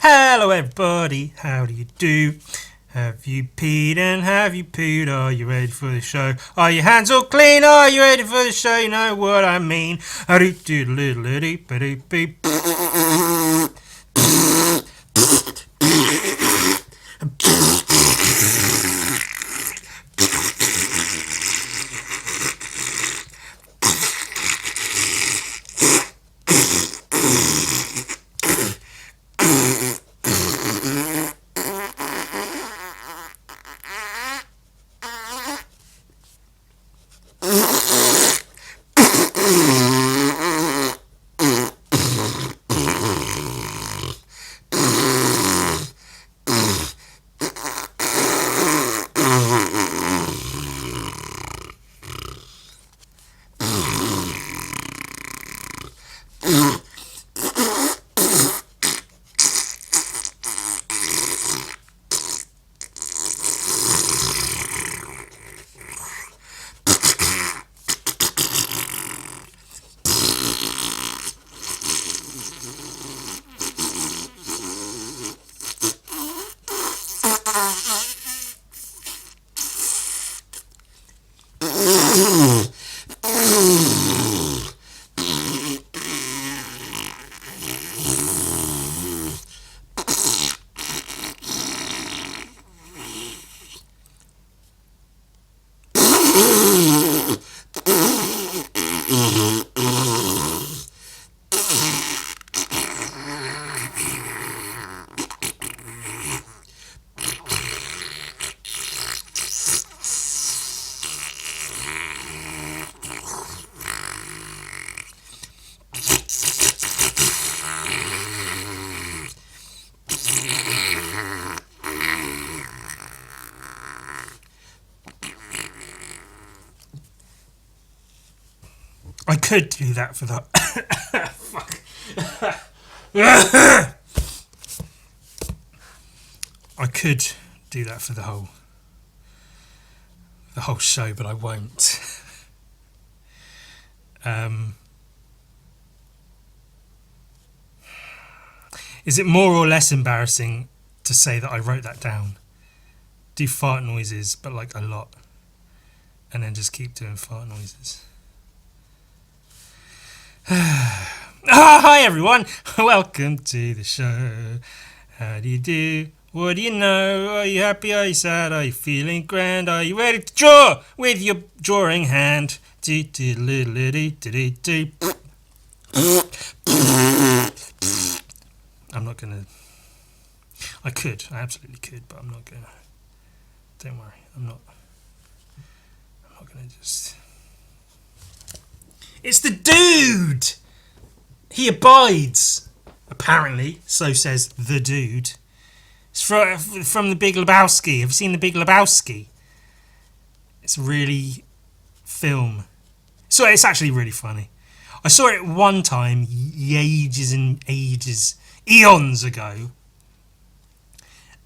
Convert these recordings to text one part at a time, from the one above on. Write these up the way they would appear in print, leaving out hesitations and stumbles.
Hello everybody, how do you do? Have you peed and have you pooed? Are you ready for the show? Are your hands all clean? Are you ready for the show? You know what I mean. I could do that for the fuck. I could do that for the whole show, but I won't. Is it more or less embarrassing to say that I wrote that down? Do fart noises, but like a lot, and then just keep doing fart noises. Hi everyone, welcome to the show. How do you do? What do you know? Are you happy? Are you sad? Are you feeling grand? Are you ready to draw with your drawing hand? I'm not gonna. I absolutely could, but I'm not gonna. Don't worry, I'm not gonna just. It's the dude! He abides, apparently, so says the dude. It's from the Big Lebowski. Have you seen the Big Lebowski? It's really film. So it's actually really funny. I saw it one time, ages and ages, eons ago.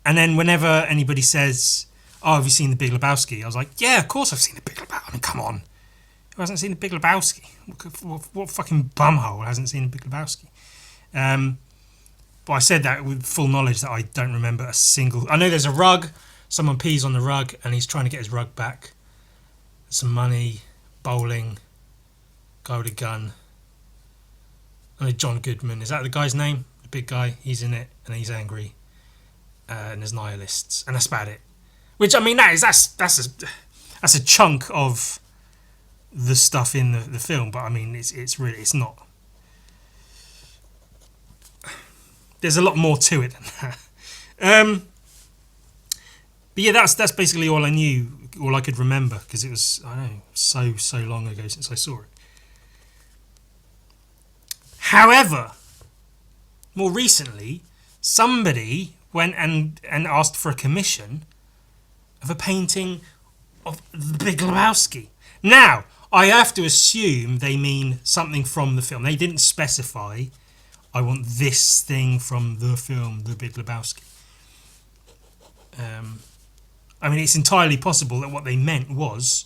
And then whenever anybody says, "Oh, have you seen the Big Lebowski?" I was like, "Yeah, of course I've seen the Big Lebowski. I mean, come on. Who hasn't seen the Big Lebowski? What fucking bumhole hasn't seen the Big Lebowski?" But I said that with full knowledge that I don't remember a single. I know there's a rug. Someone pees on the rug, and he's trying to get his rug back. Some money, bowling, guy with a gun. I know John Goodman. Is that the guy's name? The big guy. He's in it, and he's angry. And there's nihilists, and that's about it. Which I mean, that's a chunk of the stuff in the film, but I mean it's not. There's a lot more to it than that. But yeah, that's basically all I knew, all I could remember, because it was, I don't know, so long ago since I saw it. However, more recently, somebody went and asked for a commission of a painting of the Big Lebowski. Now, I have to assume they mean something from the film. They didn't specify, I want this thing from the film, The Big Lebowski. I mean, it's entirely possible that what they meant was...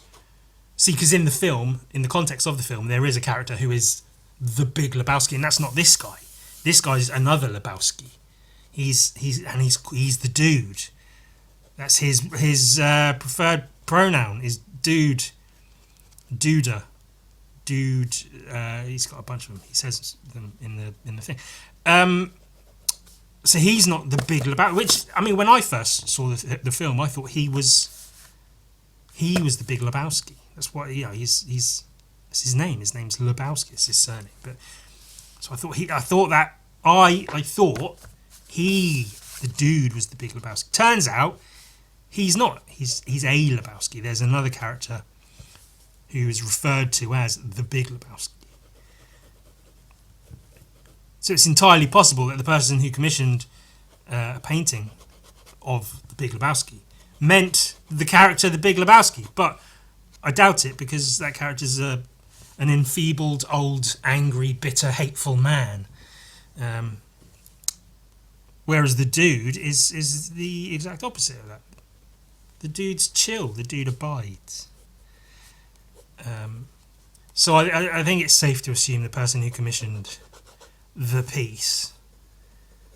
See, because in the film, in the context of the film, there is a character who is the Big Lebowski, and that's not this guy. This guy's another Lebowski. He's the dude. That's his preferred pronoun is dude, duder, dude. He's got a bunch of them. He says them in the thing. So he's not the Big Lebowski. Which, I mean, when I first saw the film, I thought he was the Big Lebowski. That's what that's his name. His name's Lebowski. It's his surname. But so I thought the dude was the Big Lebowski. Turns out he's not. He's a Lebowski. There's another character who is referred to as the Big Lebowski. So it's entirely possible that the person who commissioned a painting of the Big Lebowski meant the character the Big Lebowski. But I doubt it, because that character is an enfeebled, old, angry, bitter, hateful man. Whereas the dude is the exact opposite of that. The dude's chill. The dude abides. So I think it's safe to assume the person who commissioned the piece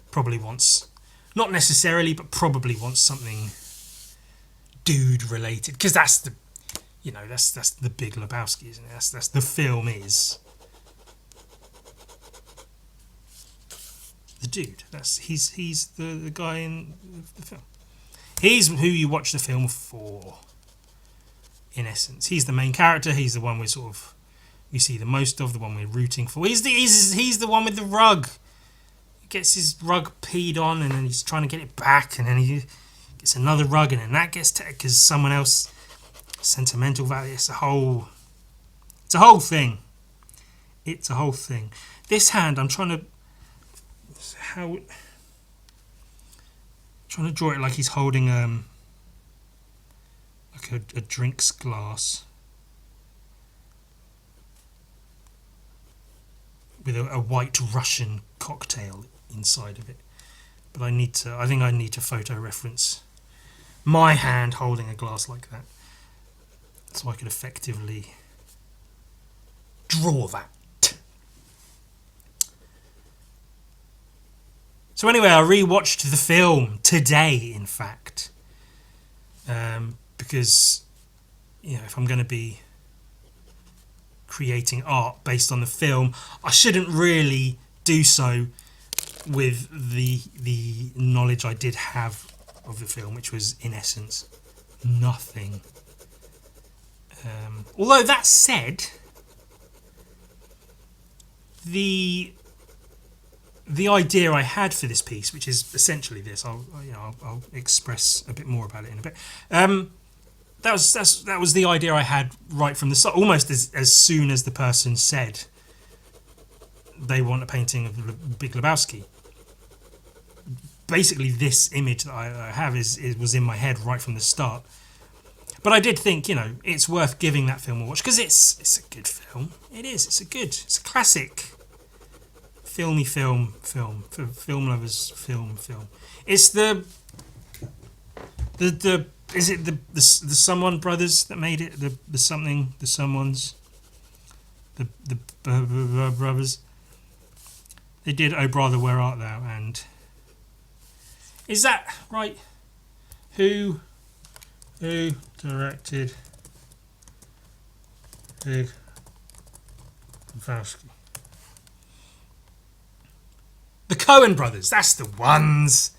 probably wants, not necessarily, but probably wants something dude related, because that's the Big Lebowski, isn't it? That's the film is the dude. He's the guy in the film. He's who you watch the film for. In essence, he's the main character. He's the one we see the most of, the one we're rooting for. He's the one with the rug. He gets his rug peed on, and then he's trying to get it back, and then he gets another rug, and then that gets because someone else sentimental value. It's a whole thing. It's a whole thing. This hand, I'm trying to draw it like he's holding like a drinks glass with a white Russian cocktail inside of it. But I think I need to photo reference my hand holding a glass like that, so I could effectively draw that. So anyway, I rewatched the film today, in fact, because if I'm going to be creating art based on the film, I shouldn't really do so with the knowledge I did have of the film, which was in essence nothing. Although that said, the idea I had for this piece, which is essentially this, I'll express a bit more about it in a bit. That was the idea I had right from the start, almost as soon as the person said they want a painting of the Big Lebowski. Basically, this image that I have was in my head right from the start. But I did think, it's worth giving that film a watch, because it's a good film. It is. It's a classic. Filmy film for film lovers. Film. It's the is it the Someone brothers that made it? The Someones, the brothers. They did Oh Brother Where Art Thou, and is that right? Who directed Big Lebowski? The Coen brothers, that's the ones.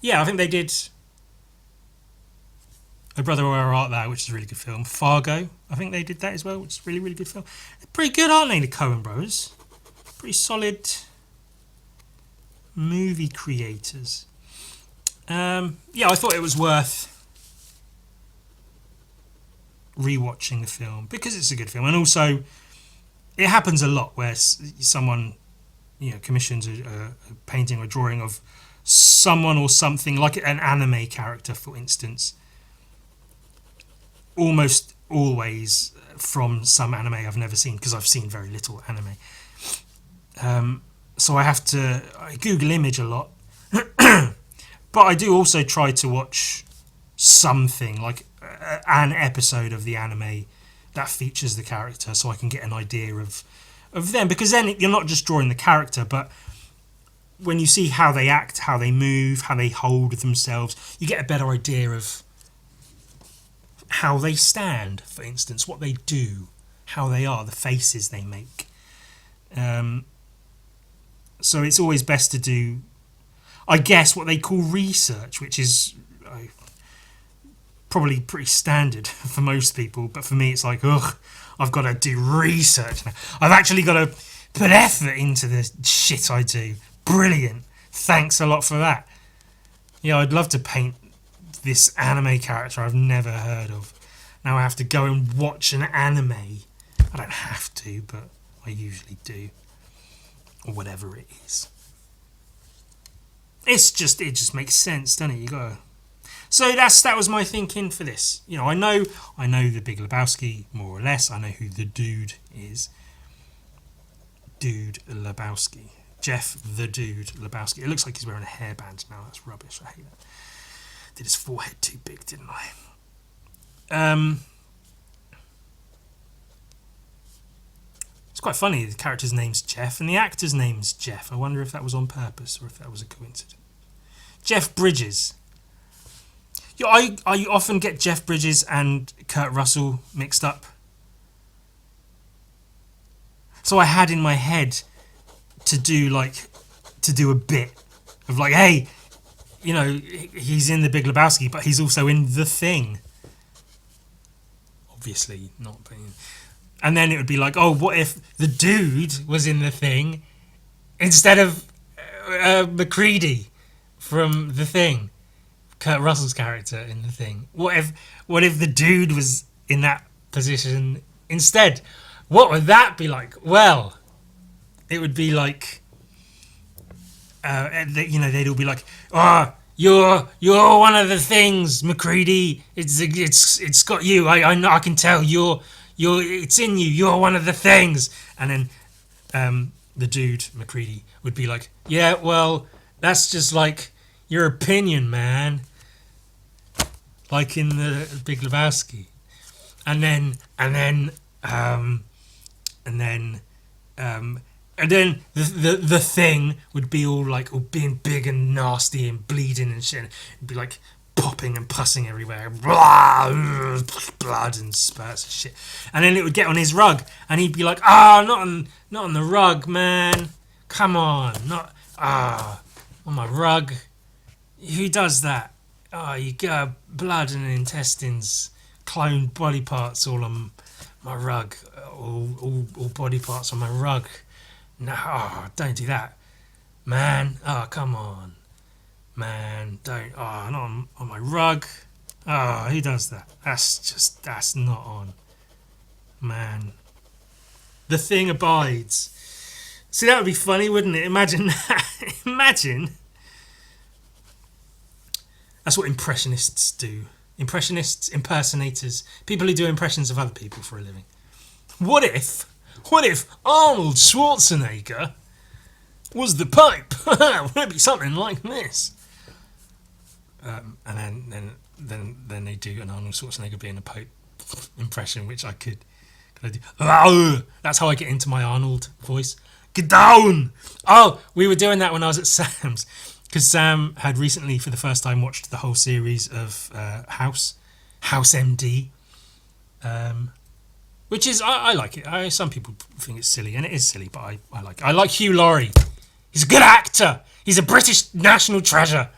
Yeah, I think they did Oh Brother Where Art Thou, which is a really good film. Fargo, I think they did that as well, which is a really, really good film. They're pretty good, aren't they, the Coen brothers? Pretty solid movie creators. I thought it was worth rewatching the film because it's a good film, and also it happens a lot where someone commissions a painting or drawing of someone or something, like an anime character, for instance. Almost always from some anime I've never seen, because I've seen very little anime. So I Google image a lot. But I do also try to watch something, like an episode of the anime that features the character, so I can get an idea of them, because then you're not just drawing the character, but when you see how they act, how they move, how they hold themselves, you get a better idea of how they stand, for instance, what they do, how they are, the faces they make. So it's always best to do, I guess, what they call research, which is probably pretty standard for most people, but for me it's like, ugh, I've got to do research now. I've actually got to put effort into the shit I do. Brilliant. Thanks a lot for that. Yeah, I'd love to paint this anime character I've never heard of. Now I have to go and watch an anime. I don't have to, but I usually do. Or whatever it is. It just makes sense, doesn't it? You gotta. So that was my thinking for this. You know, I know the Big Lebowski more or less. I know who the dude is. Dude Lebowski. Jeff the Dude Lebowski. It looks like he's wearing a hairband now. That's rubbish. I hate that. Did his forehead too big, didn't I? It's quite funny. The character's name's Jeff and the actor's name's Jeff. I wonder if that was on purpose or if that was a coincidence. Jeff Bridges. I often get Jeff Bridges and Kurt Russell mixed up. So I had in my head to do a bit of like, hey, you know, he's in the Big Lebowski, but he's also in The Thing. Obviously not being. And then it would be like, oh, what if the dude was in The Thing instead of McCready from The Thing? Kurt Russell's character in The Thing. What if the dude was in that position instead? What would that be like? Well, it would be like, they'd all be like, "Oh, you're one of the things, McCready. It's got you. I know. I can tell you're it's in you. You're one of the things." And then the dude McCready would be like, "Yeah, well, that's just like your opinion, man." Like in the Big Lebowski, and then the thing would be all like all being big and nasty and bleeding and shit. It'd be like popping and pussing everywhere, blah, blood and spurts and shit. And then it would get on his rug, and he'd be like, "Ah, oh, not on the rug, man. Come on, not on my rug. Who does that? Oh, you got blood and intestines, cloned body parts all on my rug, all body parts on my rug. No, don't do that, man. Oh, come on, man. Don't. Oh, not on my rug. Oh, who does that? That's not on, man. The Thing abides. See, that would be funny, wouldn't it? Imagine that. Imagine. That's what impressionists do. Impressionists, impersonators, people who do impressions of other people for a living. What if Arnold Schwarzenegger was the Pope? Would it be something like this? And then they do an Arnold Schwarzenegger being a Pope impression, which I could I do. That's how I get into my Arnold voice. Get down! Oh, we were doing that when I was at Sam's. Because Sam had recently, for the first time, watched the whole series of House MD, which is I like it. Some people think it's silly, and it is silly, but I like it. I like Hugh Laurie. He's a good actor. He's a British national treasure.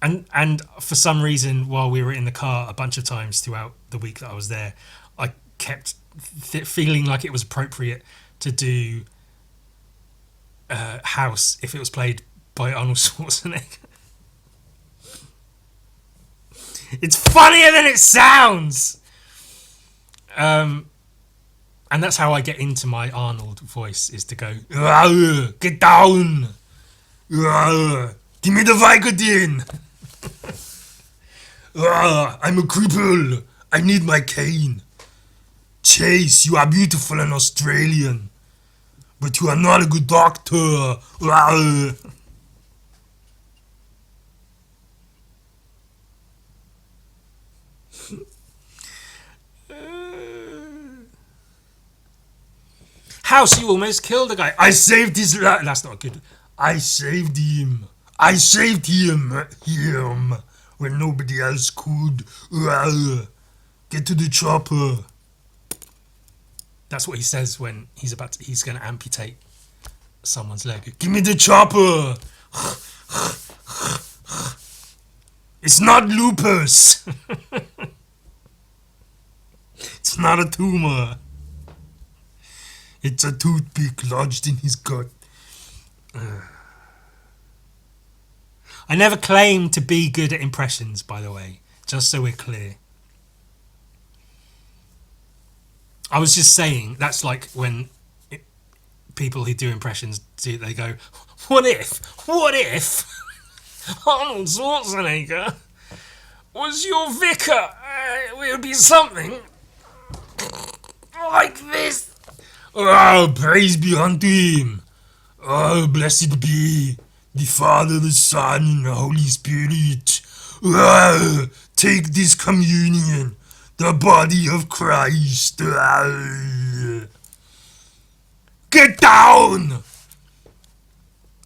And for some reason, while we were in the car a bunch of times throughout the week that I was there, I kept feeling like it was appropriate to do House if it was played by Arnold Schwarzenegger. It's funnier than it sounds. And that's how I get into my Arnold voice, is to go, get down, give me the Vicodin. I'm a cripple. I need my cane. Chase, you are beautiful and Australian, but you are not a good doctor. House, you almost killed a guy. I saved his life. That's not good. I saved him. I saved him when nobody else could. Get to the chopper. That's what he says when he's going to amputate someone's leg. Give me the chopper. It's not lupus. It's not a tumor. It's a toothpick lodged in his gut. I never claimed to be good at impressions, by the way, just so we're clear. I was just saying, that's like when people who do impressions, they go, what if Arnold Schwarzenegger was your vicar? It would be something like this. Oh, praise be unto him. Oh, blessed be the Father, the Son, and the Holy Spirit. Oh, take this communion, the body of Christ. Oh. Get down!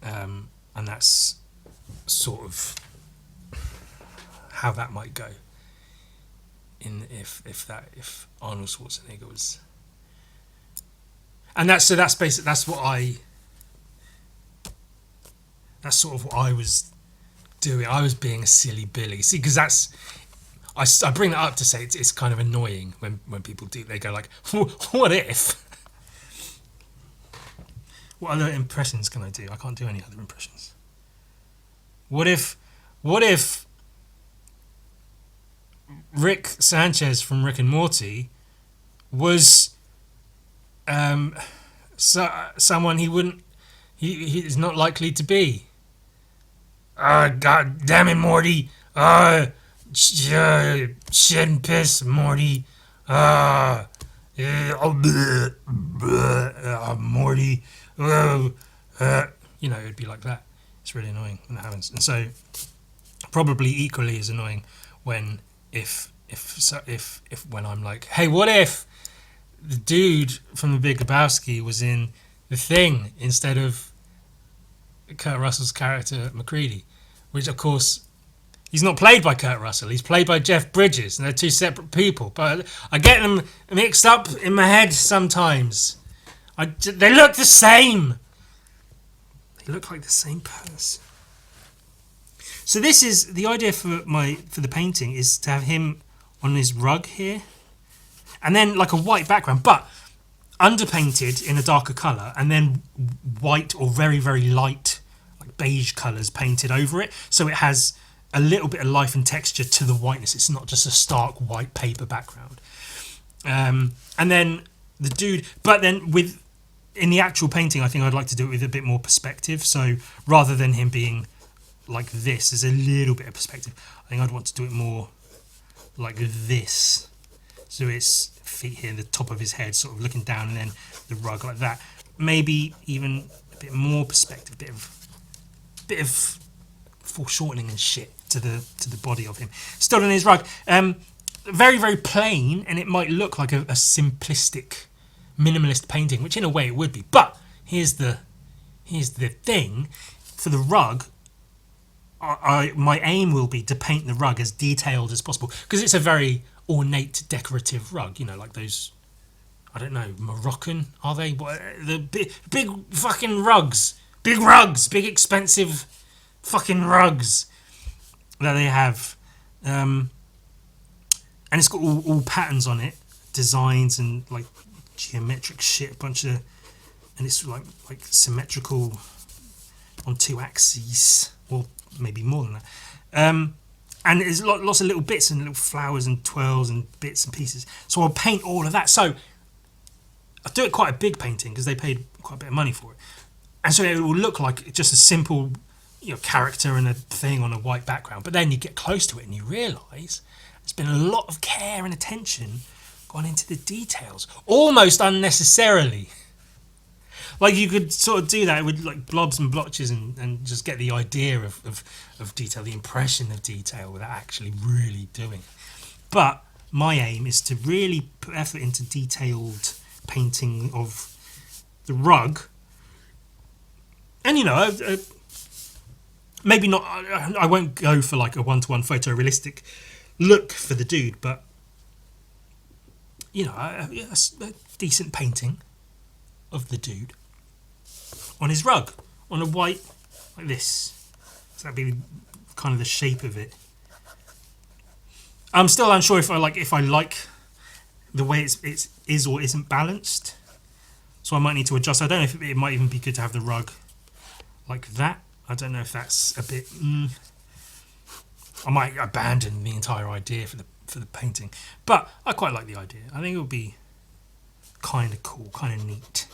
And that's sort of how that might go. If Arnold Schwarzenegger was, and that's basically that's sort of what I was doing. I was being a silly Billy. See, because I bring that up to say it's kind of annoying when people do. They go like, what if? What other impressions can I do? I can't do any other impressions. What if Rick Sanchez from Rick and Morty was someone he is not likely to be? God damn it, Morty! Shit and piss, Morty! Morty! It'd be like that. It's really annoying when that happens, and so probably equally as annoying when if when I'm like, hey, what if the dude from the Big Lebowski was in The Thing instead of Kurt Russell's character McCready, which of course he's not played by Kurt Russell, he's played by Jeff Bridges, and they're two separate people, but I get them mixed up in my head sometimes. They look the same. They look like the same person. So this is the idea for the painting, is to have him on his rug here, and then like a white background, but underpainted in a darker colour, and then white or very, very light, like beige colours painted over it, so it has a little bit of life and texture to the whiteness. It's not just a stark white paper background. And then the dude, but then in the actual painting, I think I'd like to do it with a bit more perspective. So rather than him being like this, there's a little bit of perspective. I think I'd want to do it more like this. So it's feet here, the top of his head, sort of looking down, and then the rug like that. Maybe even a bit more perspective, a bit of foreshortening and shit to the body of him. Still on his rug. Very, very plain, and it might look like a simplistic, minimalist painting, which in a way it would be. But here's the thing: for the rug, my aim will be to paint the rug as detailed as possible, because it's a very ornate, decorative rug. Like those, I don't know, Moroccan, are they? The big fucking rugs, big expensive fucking rugs that they have, and it's got all patterns on it, designs and like geometric shit, and it's like symmetrical on two axes, or maybe more than that. And there's lots of little bits and little flowers and twirls and bits and pieces. So I'll paint all of that. So I'll do it quite a big painting because they paid quite a bit of money for it, and so it will look like just a simple character and a thing on a white background. But then you get close to it and you realise there's been a lot of care and attention gone into the details, almost unnecessarily. Like you could sort of do that with like blobs and blotches and just get the idea of detail, the impression of detail, without actually really doing it. But my aim is to really put effort into detailed painting of the rug, And maybe not. I won't go for like a one-to-one photorealistic look for the dude, but a decent painting of the dude on his rug, on a white like this. So that'd be kind of the shape of it. I'm still unsure if I like the way it is or isn't balanced. So I might need to adjust. I don't know if it might even be good to have the rug like that. I don't know if that's a bit. I might abandon the entire idea for the painting, but I quite like the idea. I think it would be kind of cool, kind of neat.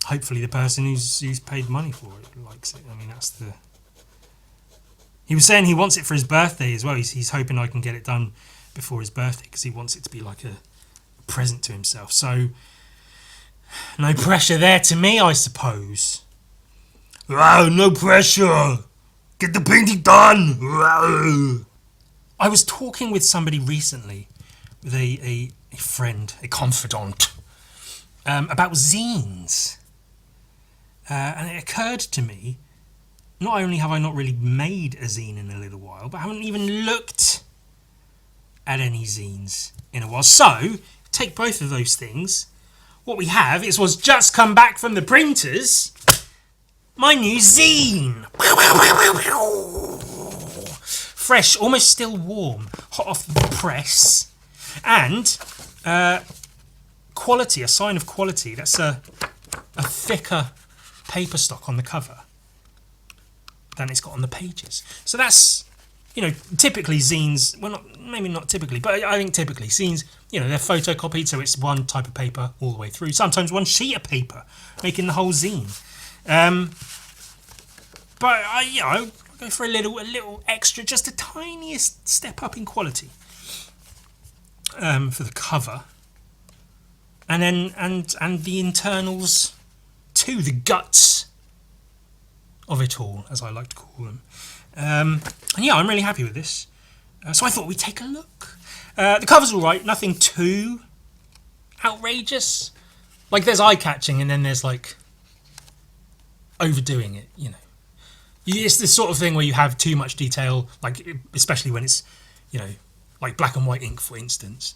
Hopefully, the person who's paid money for it likes it. I mean, that's the. He was saying he wants it for his birthday as well. He's hoping I can get it done before his birthday because he wants it to be like a present to himself. So, no pressure there to me, I suppose. Wow, no pressure. Get the painting done. Wow. I was talking with somebody recently, with a friend, a confidant, about zines. And it occurred to me, not only have I not really made a zine in a little while, but I haven't even looked at any zines in a while. So, take both of those things. What we have is what's just come back from the printers. My new zine. Fresh, almost still warm, hot off the press. And quality, a sign of quality. That's a thicker paper stock on the cover than it's got on the pages. So that's, typically zines, well, maybe not typically, but I think typically zines, they're photocopied, so it's one type of paper all the way through. Sometimes one sheet of paper, making the whole zine. But I go for a little extra, just a tiniest step up in quality for the cover, and then and the internals too, the guts of it all, as I like to call them. And I'm really happy with this. So I thought we'd take a look. The cover's all right, nothing too outrageous. Like there's eye-catching, and then there's like overdoing it. It's the sort of thing where you have too much detail, like especially when it's, like black and white ink, for instance.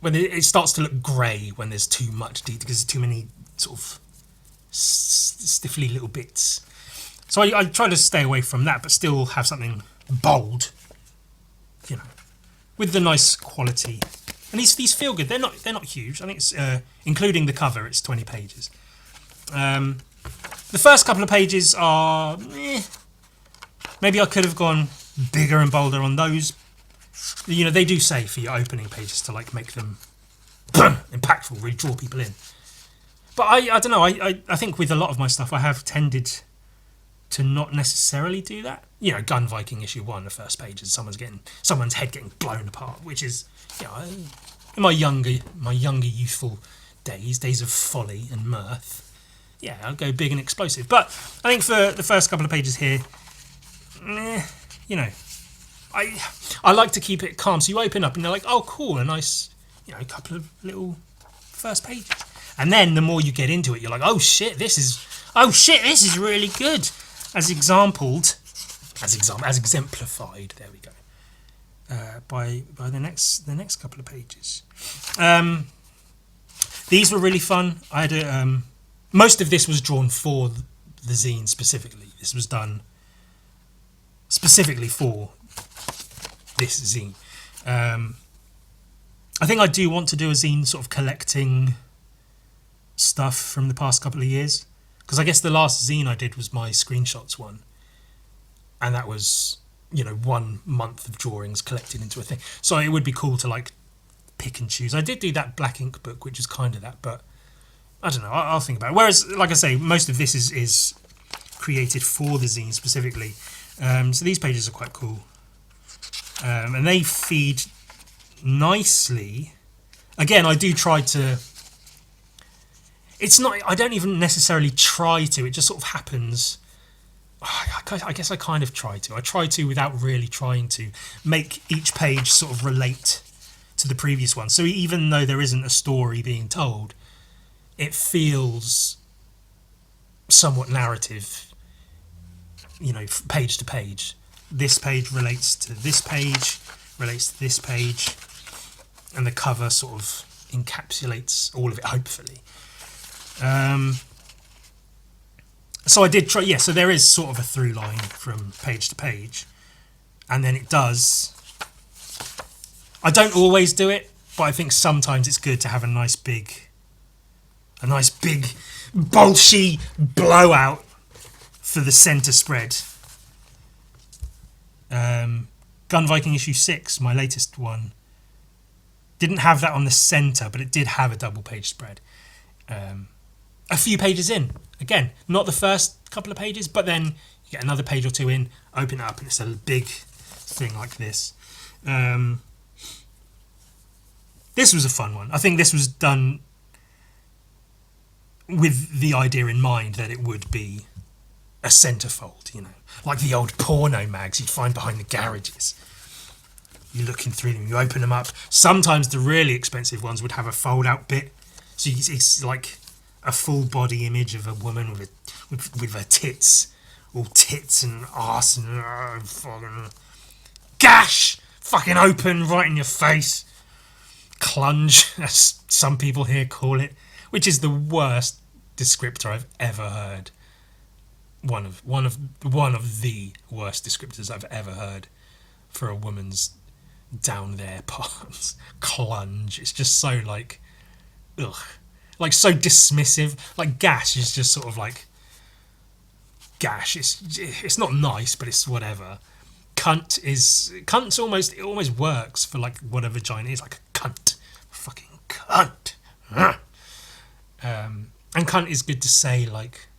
When it starts to look grey when there's too much detail, because there's too many sort of stiffly little bits. So I try to stay away from that, but still have something bold, with the nice quality. And these feel good. They're not huge. I think it's including the cover, it's 20 pages. The first couple of pages are maybe I could have gone bigger and bolder on those. They do say for your opening pages to like make them impactful, really draw people in. But I don't know. I think with a lot of my stuff, I have tended to not necessarily do that. Gun Viking issue 1, the first page is someone's head getting blown apart, which is, in my younger youthful days of folly and mirth. Yeah, I'll go big and explosive. But I think for the first couple of pages here, I like to keep it calm. So you open up and you're like, oh, cool, a nice, couple of little first pages. And then the more you get into it, you're like, oh shit, this is really good. As exemplified. There we go. By the next couple of pages. These were really fun. I had most of this was drawn for the zine specifically. This was done specifically for this zine. I think I do want to do a zine sort of collecting stuff from the past couple of years, because I guess the last zine I did was my screenshots one, and that was 1 month of drawings collected into a thing. So it would be cool to like pick and choose. I did do that black ink book, which is kind of that, but I don't know. I'll think about it. Whereas, like I say, most of this is created for the zine specifically. So these pages are quite cool, and they feed nicely. Again, I do try to. It's not. I don't even necessarily try to. It just sort of happens. I guess I kind of try to. I try to without really trying to make each page sort of relate to the previous one. So even though there isn't a story being told, it feels somewhat narrative, page to page. This page relates to this page, relates to this page, and the cover sort of encapsulates all of it, hopefully. So I did try, so there is sort of a through line from page to page, and then it does. I don't always do it, but I think sometimes it's good to have a nice big bolshy blowout for the centre spread. Gun Viking issue 6, my latest one, didn't have that on the centre, but it did have a double page spread. A few pages in, again, not the first couple of pages, but then you get another page or two in, open it up, and it's a big thing like this. This was a fun one. I think this was done with the idea in mind that it would be a centerfold, like the old porno mags you'd find behind the garages. You're looking through them, you open them up. Sometimes the really expensive ones would have a fold-out bit, so it's like a full body image of a woman with her tits, all tits and arse and fucking gash, fucking open right in your face. Clunge, as some people here call it, which is the worst descriptor I've ever heard. One of the worst descriptors I've ever heard for a woman's down there parts. Clunge. It's just so like, ugh, like so dismissive. Like gash is just sort of like gash. It's not nice, but it's whatever. Cunt's almost, it almost works for like what a vagina is, like a cunt, fucking cunt. And cunt is good to say like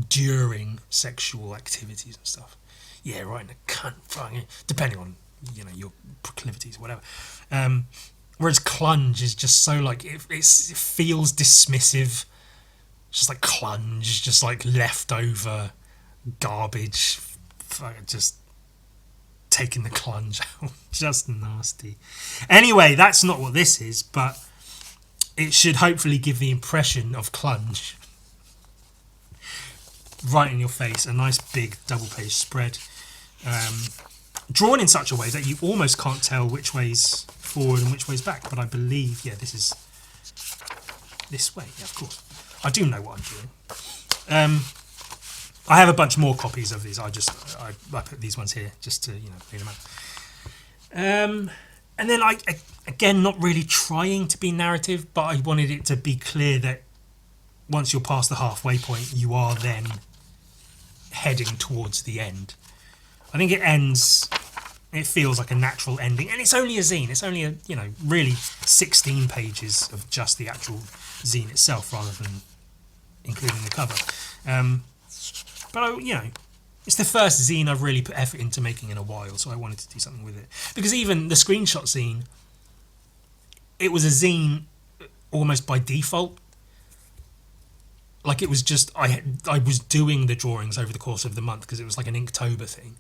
during sexual activities and stuff. Yeah, right in the cunt, fucking, depending on your proclivities, whatever. Whereas clunge is just so like it feels dismissive, just like clunge, just like leftover garbage, just taking the clunge out. Just nasty. Anyway, that's not what this is, but it should hopefully give the impression of clunge. Right in your face, a nice big double page spread. Drawn in such a way that you almost can't tell which way's forward and which way's back, but I believe, this is this way. Yeah, of course. I do know what I'm doing. I have a bunch more copies of these. I put these ones here just to clean them out. And then again, not really trying to be narrative, but I wanted it to be clear that once you're past the halfway point, you are then heading towards the end. I think it feels like a natural ending, and it's only a zine. It's only really 16 pages of just the actual zine itself, rather than including the cover. But it's the first zine I've really put effort into making in a while, so I wanted to do something with it. Because even the screenshot zine, it was a zine almost by default. Like it was just I was doing the drawings over the course of the month because it was like an Inktober thing,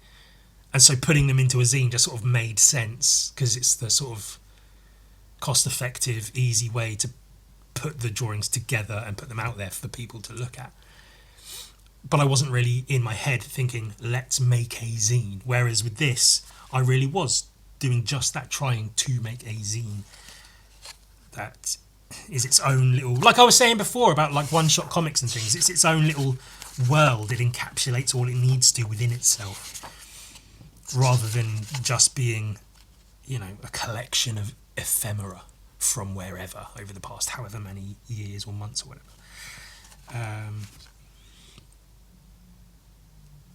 and so putting them into a zine just sort of made sense because it's the sort of cost-effective, easy way to put the drawings together and put them out there for people to look at. But I wasn't really in my head thinking, let's make a zine. Whereas with this, I really was doing just that, trying to make a zine that is its own little, like I was saying before about like one-shot comics and things, it's its own little world. It encapsulates all it needs to within itself, rather than just being, a collection of ephemera from wherever over the past however many years or months or whatever.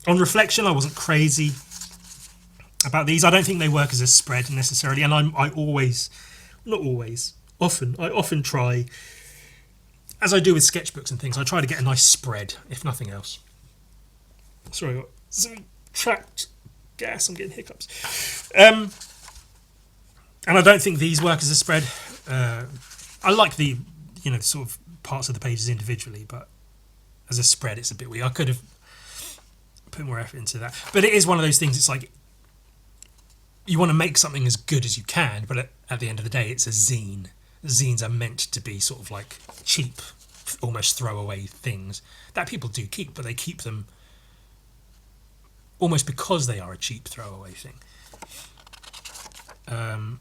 On reflection, I wasn't crazy about these. I don't think they work as a spread necessarily, and I often try, as I do with sketchbooks and things, I try to get a nice spread, if nothing else. Sorry, I got some trapped gas. I'm getting hiccups. And I don't think these work as a spread. I like the sort of parts of the pages individually, but as a spread, it's a bit weird. I could have put more effort into that, but it is one of those things. It's like you want to make something as good as you can, but at the end of the day, it's a zine. Zines are meant to be sort of like cheap almost throwaway things that people do keep, but they keep them almost because they are a cheap throwaway thing. And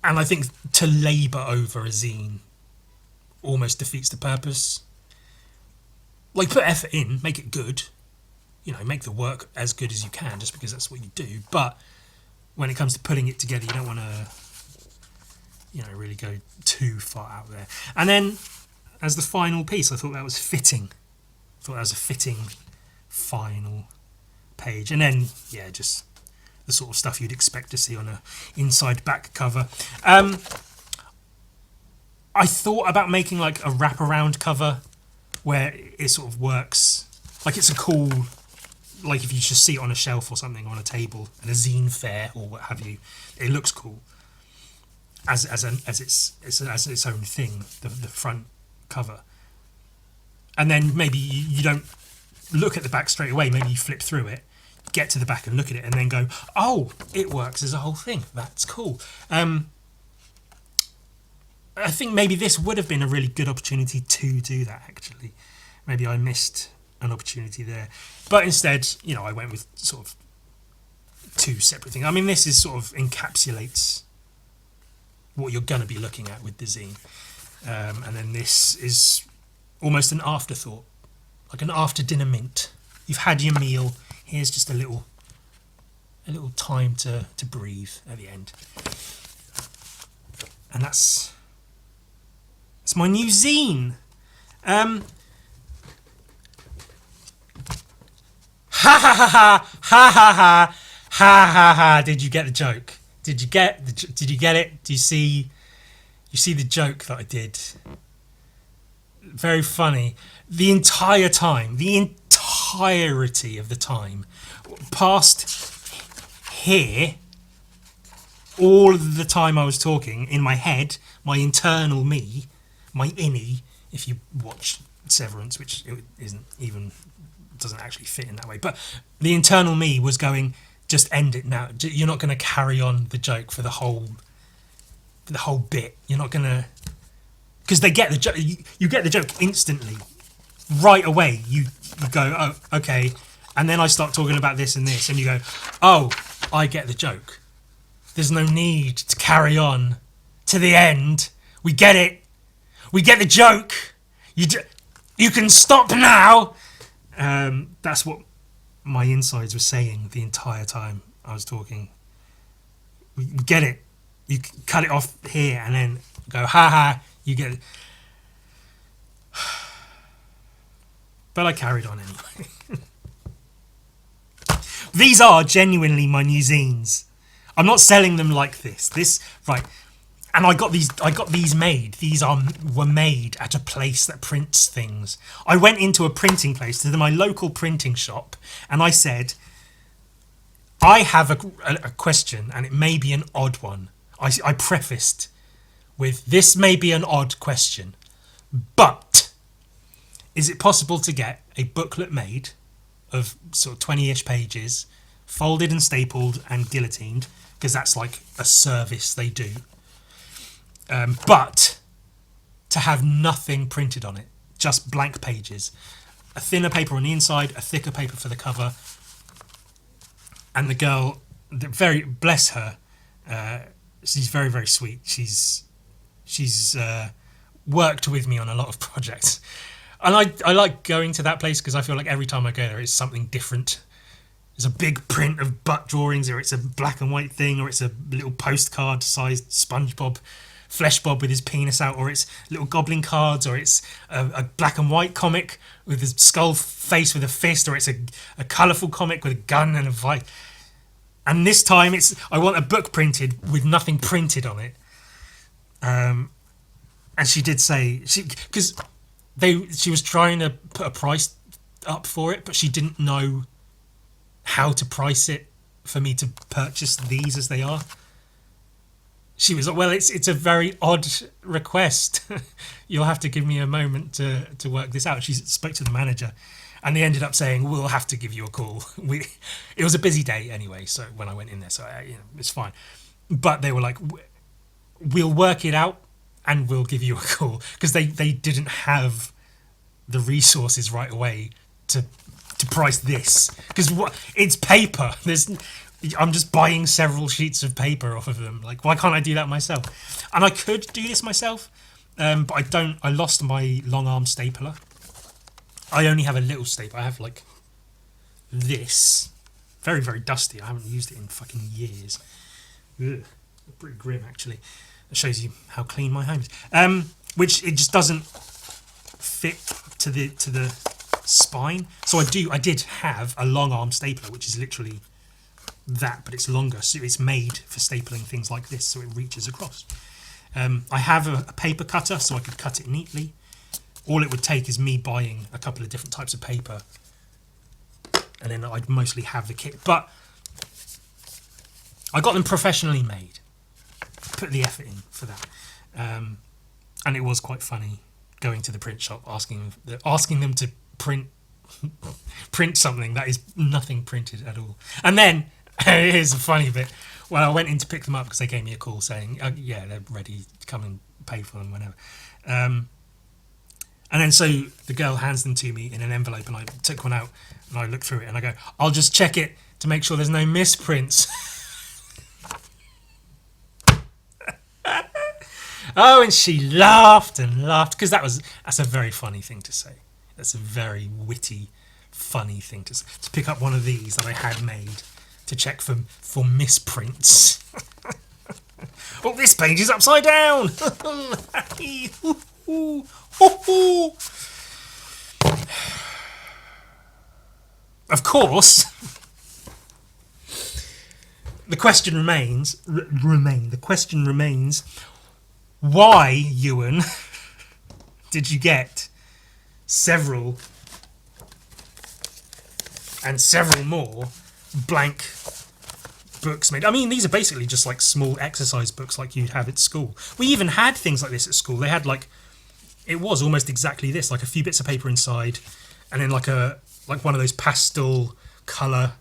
I think to labour over a zine almost defeats the purpose. Like, put effort in, make it good, make the work as good as you can, just because that's what you do. But when it comes to putting it together, you don't want to, really go too far out there. And then, as the final piece, I thought that was fitting. I thought that was a fitting final page. And then, yeah, just the sort of stuff you'd expect to see on a inside-back cover. I thought about making like a wraparound cover where it sort of works. Like, it's a cool, like if you just see it on a shelf or something, on a table at a zine fair or what have you, it looks cool as its own thing, the front cover. And then maybe you don't look at the back straight away. Maybe you flip through it, get to the back and look at it, and then go, oh, it works as a whole thing. That's cool. I think maybe this would have been a really good opportunity to do that, actually. Maybe I missed an opportunity there. But instead, I went with sort of two separate things. I mean, this is sort of encapsulates what you're going to be looking at with the zine. And then this is almost an afterthought, like an after-dinner mint. You've had your meal. Here's just a little time to breathe at the end. And that's my new zine. Ha ha ha ha ha ha ha ha ha ha. Did you get the joke? Did you get it? Do you see the joke that I did? Very funny. The entirety of the time, past here, all of the time I was talking, in my head, my internal me, my innie, if you watch Severance, which it doesn't actually fit in that way, but the internal me was going, just end it now. You're not going to carry on the joke for the whole bit. You're not going to, because they get the joke. You get the joke instantly, right away. You go, oh, okay, and then I start talking about this and this, and you go, oh, I get the joke. There's no need to carry on to the end. We get it. We get the joke. You can stop now. That's what my insides were saying the entire time I was talking. We get it. You cut it off here and then go, ha ha, you get it. But I carried on anyway. These are genuinely my new zines. I'm not selling them like this. Right. And I got these made. These were made at a place that prints things. I went into a printing place, to my local printing shop, and I said, I have a question, and it may be an odd one. I prefaced with, this may be an odd question, but is it possible to get a booklet made of sort of 20-ish pages, folded and stapled and guillotined, because that's like a service they do. But to have nothing printed on it, just blank pages, a thinner paper on the inside, a thicker paper for the cover. And the girl, very bless her, she's very, very sweet. She's worked with me on a lot of projects, and I like going to that place because I feel like every time I go there, it's something different. There's a big print of butt drawings, or it's a black and white thing, or it's a little postcard-sized SpongeBob, Flesh Bob with his penis out, or it's little Goblin cards, or it's a black and white comic with a skull face with a fist, or it's a colourful comic with a gun and a vice. And this time I want a book printed with nothing printed on it. And she did say, because she was trying to put a price up for it, but she didn't know how to price it for me to purchase these as they are. She was like, well, it's a very odd request. You'll have to give me a moment to work this out. She spoke to the manager, and they ended up saying, we'll have to give you a call. It was a busy day anyway, so when I went in there, so it's fine. But they were like, we'll work it out, and we'll give you a call, because they didn't have the resources right away to price this, because it's paper. I'm just buying several sheets of paper off of them. Like, why can't I do that myself? And I could do this myself, but I don't. I lost my long arm stapler. I only have a little stapler. I have like this, very, very dusty. I haven't used it in fucking years. Ugh. Pretty grim, actually. It shows you how clean my home is. Which it just doesn't fit to the spine. So I did have a long arm stapler, which is literally that, but it's longer. So it's made for stapling things like this, so it reaches across. I have a paper cutter, so I could cut it neatly. All it would take is me buying a couple of different types of paper, and then I'd mostly have the kit. But I got them professionally made. Put the effort in for that, and it was quite funny going to the print shop asking them to print something that is nothing printed at all. And then here's a funny bit. Well, I went in to pick them up because they gave me a call saying, yeah, they're ready to come and pay for them whenever. And then so the girl hands them to me in an envelope, and I took one out and I looked through it and I go, I'll just check it to make sure there's no misprints. Oh, and she laughed and laughed, because that's a very funny thing to say. That's a very witty, funny thing to say. To pick up one of these that I had made to check for misprints. Oh, this page is upside down. Of course, the question remains. The question remains. Why, Ewan, did you get several and several more blank books made? I mean, these are basically just like small exercise books like you'd have at school. We even had things like this at school. They had it was almost exactly this, like a few bits of paper inside, and then like one of those pastel colour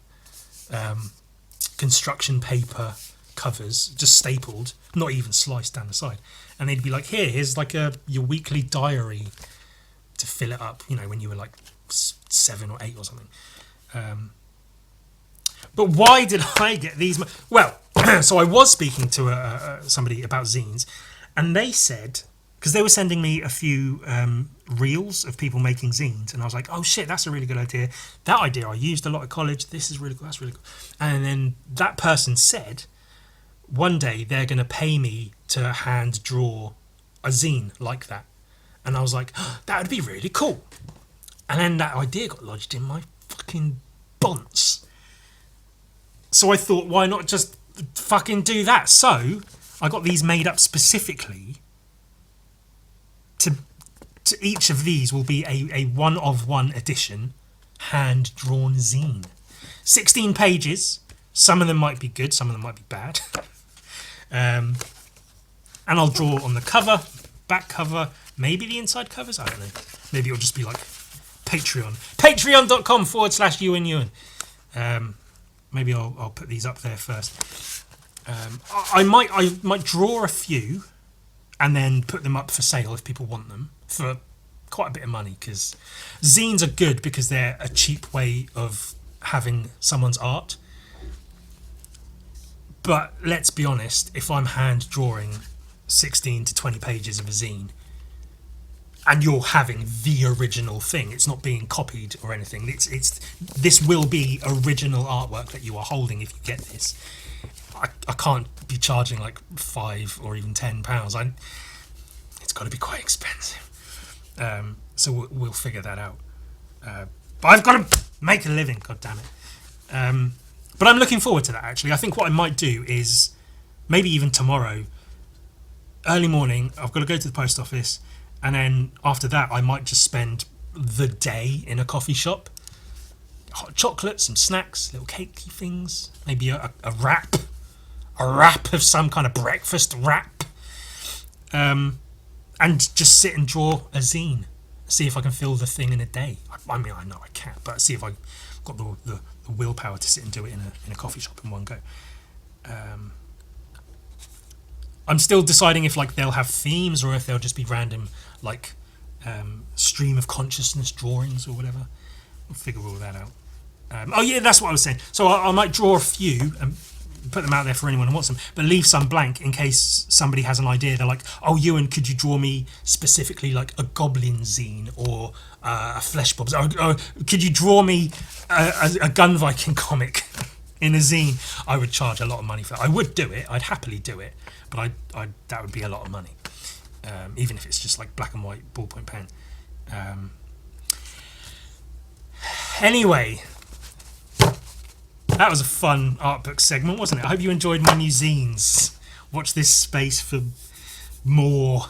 construction paper covers, just stapled, not even sliced down the side. And they'd be like, here's like your weekly diary to fill it up, when you were like 7 or 8 or something. But why did I get these? Well, so I was speaking to somebody about zines, and they said, because they were sending me a few reels of people making zines, and I was like, oh shit, that's a really good idea. That idea I used a lot at college. This is really cool. That's really cool. And then that person said, one day they're going to pay me to hand draw a zine like that. And I was like, that would be really cool. And then that idea got lodged in my fucking bonce. So I thought, why not just fucking do that? So I got these made up specifically to each of these will be a one-of-one edition hand-drawn zine. 16 pages. Some of them might be good, some of them might be bad. And I'll draw on the cover, back cover, maybe the inside covers, I don't know. Maybe it'll just be like Patreon. Patreon.com/ewan. Maybe I'll put these up there first. I might draw a few and then put them up for sale if people want them for quite a bit of money, because zines are good because they're a cheap way of having someone's art. But let's be honest, if I'm hand drawing 16 to 20 pages of a zine and you're having the original thing, it's not being copied or anything, this will be original artwork that you are holding if you get this. I can't be charging like £5 or even £10. It's got to be quite expensive. So we'll figure that out. But I've got to make a living, god damn it. But I'm looking forward to that, actually. I think what I might do is, maybe even tomorrow, early morning, I've got to go to the post office, and then after that I might just spend the day in a coffee shop. Hot chocolate, some snacks, little cakey things, maybe a wrap of some kind of breakfast wrap, and just sit and draw a zine. See if I can fill the thing in a day. I mean, I know I can't, but see if I've got the willpower to sit and do it in a coffee shop in one go. I'm still deciding if like they'll have themes or if they'll just be random like stream of consciousness drawings or whatever. We'll figure all that out. Oh yeah, that's what I was saying. So I might draw a few and put them out there for anyone who wants them, but leave some blank in case somebody has an idea. They're like, oh, Ewan, could you draw me specifically like a Goblin zine or a Flesh Bobs? Or could you draw me a Gun Viking comic in a zine? I would charge a lot of money for that. I would do it. I'd happily do it, but that would be a lot of money, even if it's just like black and white ballpoint pen. Anyway, that was a fun art book segment, wasn't it? I hope you enjoyed my new zines. Watch this space for more,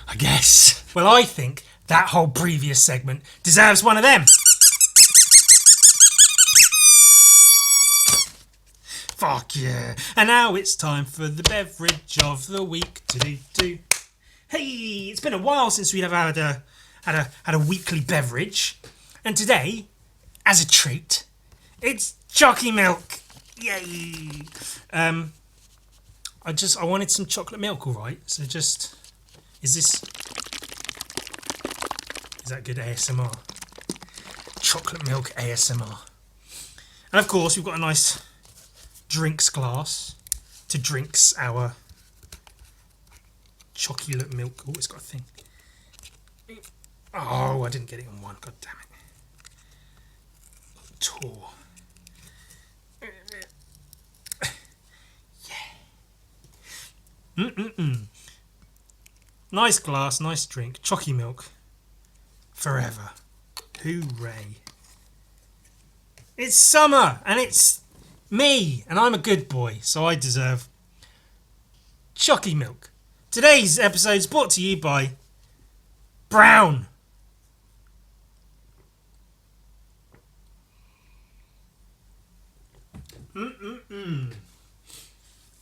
I guess. Well, I think that whole previous segment deserves one of them. Fuck yeah. And now it's time for the beverage of the week. Hey, it's been a while since we have had a weekly beverage. And today, as a treat, it's Chocky Milk. Yay! I wanted some chocolate milk, all right. So is that good ASMR? Chocolate milk ASMR. And of course, we've got a nice drinks glass to drinks our chocolate milk. Oh, it's got a thing. Oh, I didn't get it on one. God damn it. Tour. Nice glass, nice drink. Chocky milk. Forever. Hooray. It's summer and it's me and I'm a good boy, so I deserve Chocky milk. Today's episode is brought to you by Brown.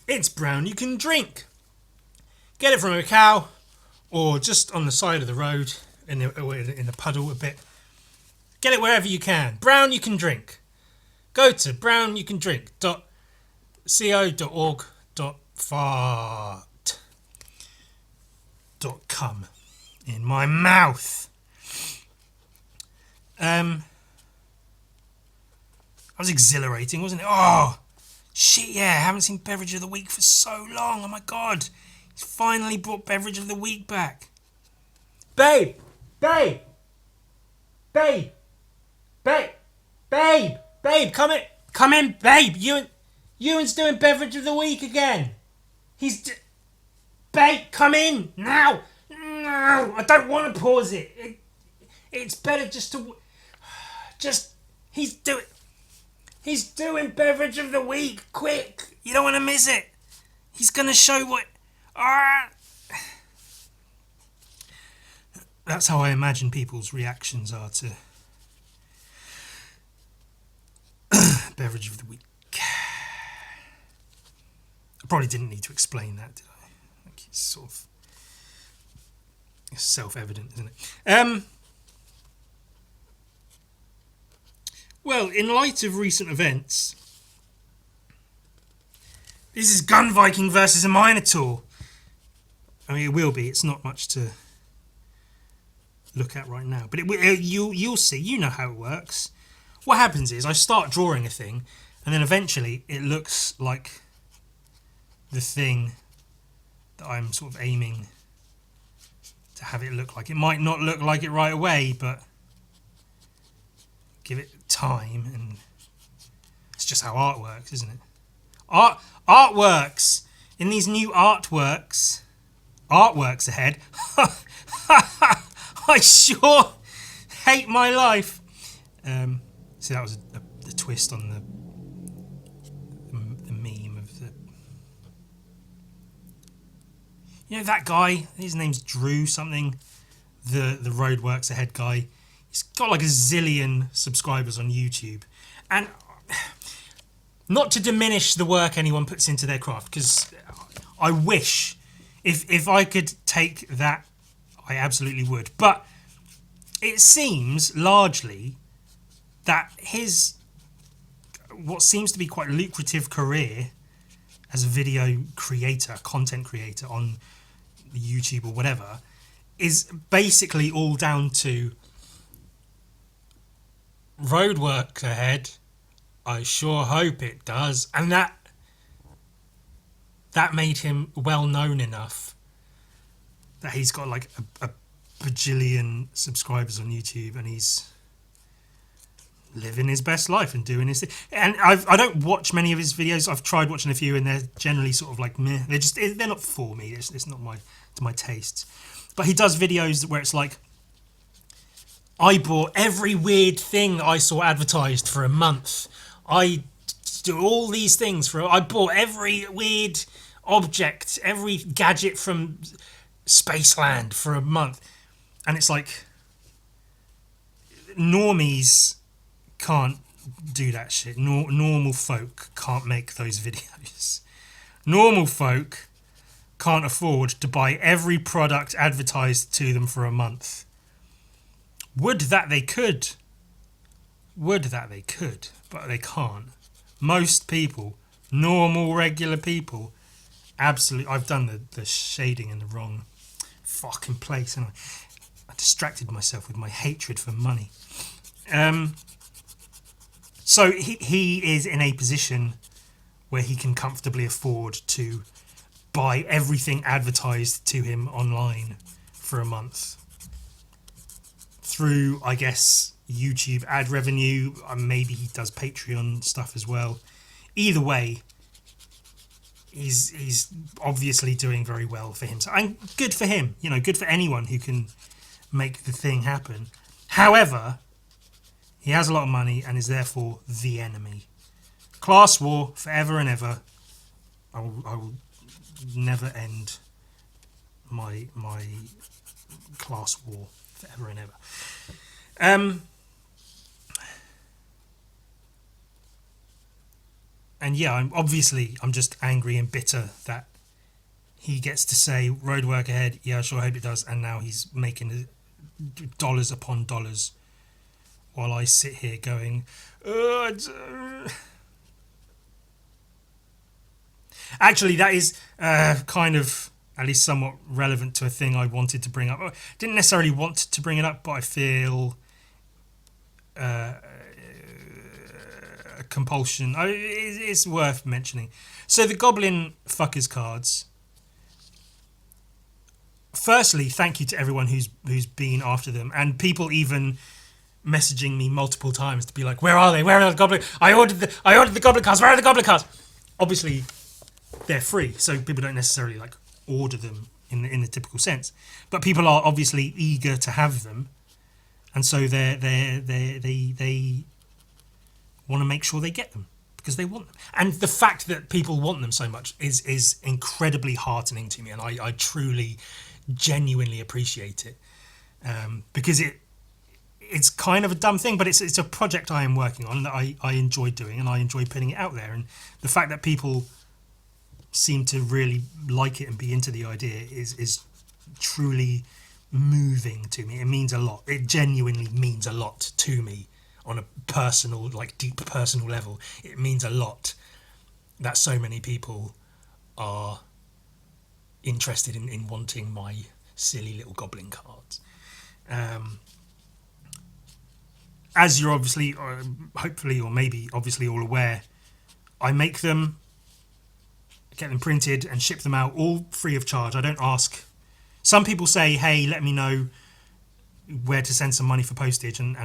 It's brown you can drink. Get it from a cow or just on the side of the road in the puddle a bit. Get it wherever you can. Brown you can drink. Go to brownyoucandrink.co.fart.com in my mouth. That was exhilarating, wasn't it? Oh, shit, yeah. I haven't seen Beverage of the Week for so long. Oh, my God. He's finally brought Beverage of the Week back. Babe! Babe! Babe! Babe! Babe! Babe, come in! Come in, babe! Ewan's doing Beverage of the Week again. Babe, come in! Now! No! I don't want to pause it. It's better just to... He's doing Beverage of the Week. Quick! You don't want to miss it. He's going to show what... That's how I imagine people's reactions are to Beverage of the Week. I probably didn't need to explain that, did I? Like it's sort of self-evident, isn't it? Well, in light of recent events, this is Gun Viking versus a Minotaur. I mean, it will be. It's not much to look at right now, but you'll see. You know how it works. What happens is I start drawing a thing, and then eventually it looks like the thing that I'm sort of aiming to have it look like. It might not look like it right away, but give it time, and it's just how art works, isn't it? Art works. In these new artworks ahead. I sure hate my life. See, that was a twist on the meme of the... You know that guy? His name's Drew something. The Roadworks Ahead guy. He's got like a zillion subscribers on YouTube. And not to diminish the work anyone puts into their craft, because I wish if I could take that, I absolutely would. But it seems largely that his what seems to be quite lucrative career as a video creator, content creator on YouTube or whatever, is basically all down to roadwork ahead. I sure hope it does. And that made him well known enough that he's got like a bajillion subscribers on YouTube, and he's living his best life and doing his thing. And I don't watch many of his videos. I've tried watching a few, and they're generally sort of like meh. They're not for me. It's not to my tastes. But he does videos where it's like, I bought every weird thing I saw advertised for a month. I do all these things I bought every weird object, every gadget from Spaceland for a month. And it's like, normies can't do that shit. Normal folk can't make those videos. Normal folk can't afford to buy every product advertised to them for a month. Would that they could. Would that they could, but they can't. Most people, normal, regular people, absolutely. I've done the shading in the wrong fucking place, and I distracted myself with my hatred for money. So he is in a position where he can comfortably afford to buy everything advertised to him online for a month through, I guess, YouTube ad revenue. Maybe he does Patreon stuff as well. Either way, he's obviously doing very well for himself, and good for him. You know, good for anyone who can make the thing happen. However, he has a lot of money and is therefore the enemy. Class war forever and ever. I will never end my class war forever and ever. And yeah, I'm just angry and bitter that he gets to say roadwork ahead. Yeah, I sure hope it does. And now he's making dollars upon dollars, while I sit here going, Actually, that is kind of at least somewhat relevant to a thing I wanted to bring up. I didn't necessarily want to bring it up, but I feel a compulsion. It's worth mentioning. So the Goblin fuckers cards. Firstly, thank you to everyone who's been after them, and people even messaging me multiple times to be like, where are they? Where are the Goblin? I ordered the Goblin cards. Where are the Goblin cards? Obviously, they're free, so people don't necessarily like order them in the typical sense. But people are obviously eager to have them, and so they want to make sure they get them because they want them. And the fact that people want them so much is incredibly heartening to me, and I truly, genuinely appreciate it, because it's kind of a dumb thing, but it's a project I am working on that I enjoy doing, and I enjoy putting it out there. And the fact that people seem to really like it and be into the idea is truly moving to me. It means a lot. It genuinely means a lot to me on a personal, like deep personal level. It means a lot that so many people are interested in wanting my silly little Goblin cards. As you're obviously, hopefully, or maybe obviously all aware, I make them, get them printed and ship them out all free of charge. I don't ask. Some people say, hey, let me know where to send some money for postage, and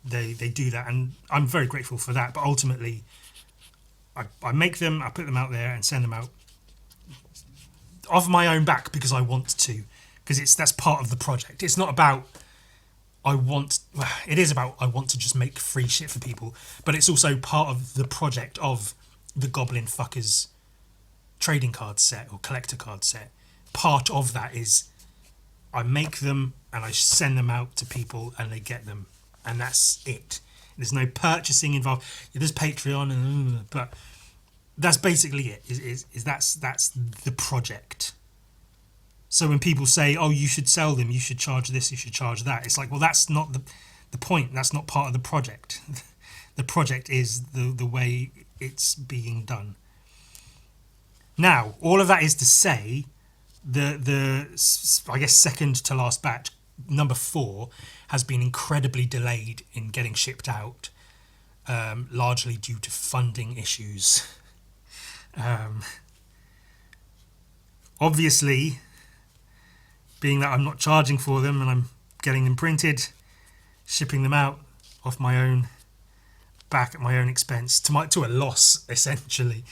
they do that, and I'm very grateful for that. But ultimately, I make them, I put them out there and send them out off my own back because I want to, because that's part of the project. It's not about it is about I want to just make free shit for people, but it's also part of the project of the Goblin fuckers trading card set or collector card set. Part of that is I make them and I send them out to people and they get them, and that's it. There's no purchasing involved. There's Patreon, but that's basically it. That's the project. So when people say, oh, you should sell them, you should charge this, you should charge that, it's like, well, that's not the point. That's not part of the project. The project is the way it's being done. Now, all of that is to say, the I guess second to last batch, number 4, has been incredibly delayed in getting shipped out, largely due to funding issues. Obviously, being that I'm not charging for them and I'm getting them printed, shipping them out off my own back at my own expense to a loss, essentially,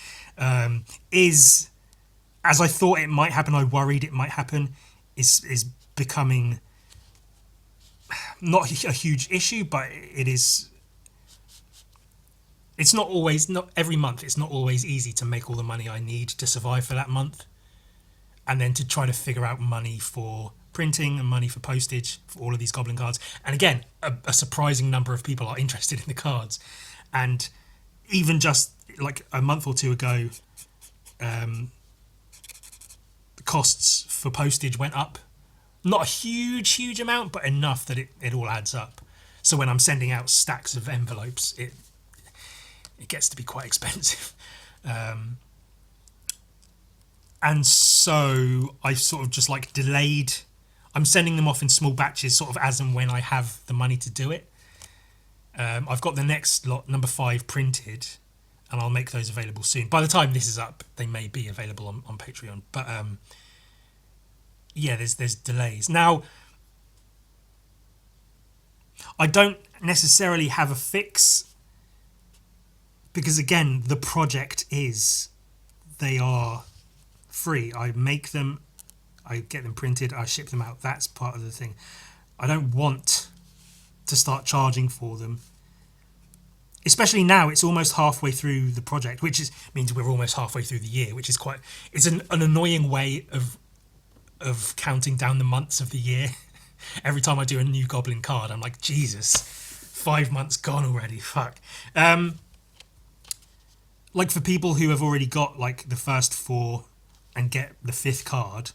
is, as I thought it might happen, I worried it might happen, is becoming not a huge issue, but it's not always, not every month, it's not always easy to make all the money I need to survive for that month, and then to try to figure out money for printing and money for postage for all of these Goblin cards. And again, a surprising number of people are interested in the cards. And even just like a month or two ago, the costs for postage went up. Not a huge amount, but enough that it all adds up. So when I'm sending out stacks of envelopes, it gets to be quite expensive. And so I've sort of just like delayed. I'm sending them off in small batches, sort of as and when I have the money to do it. I've got the next lot, number 5, printed, and I'll make those available soon. By the time this is up, they may be available on Patreon. But yeah, there's delays. Now, I don't necessarily have a fix, because again, the project is, they are free. I make them, I get them printed, I ship them out. That's part of the thing. I don't want to start charging for them, especially now. It's almost halfway through the project, which means we're almost halfway through the year, which is quite, it's an annoying way of counting down the months of the year. Every time I do a new Goblin card, I'm like, Jesus, 5 months gone already, fuck. Like for people who have already got like the first 4 and get the 5th card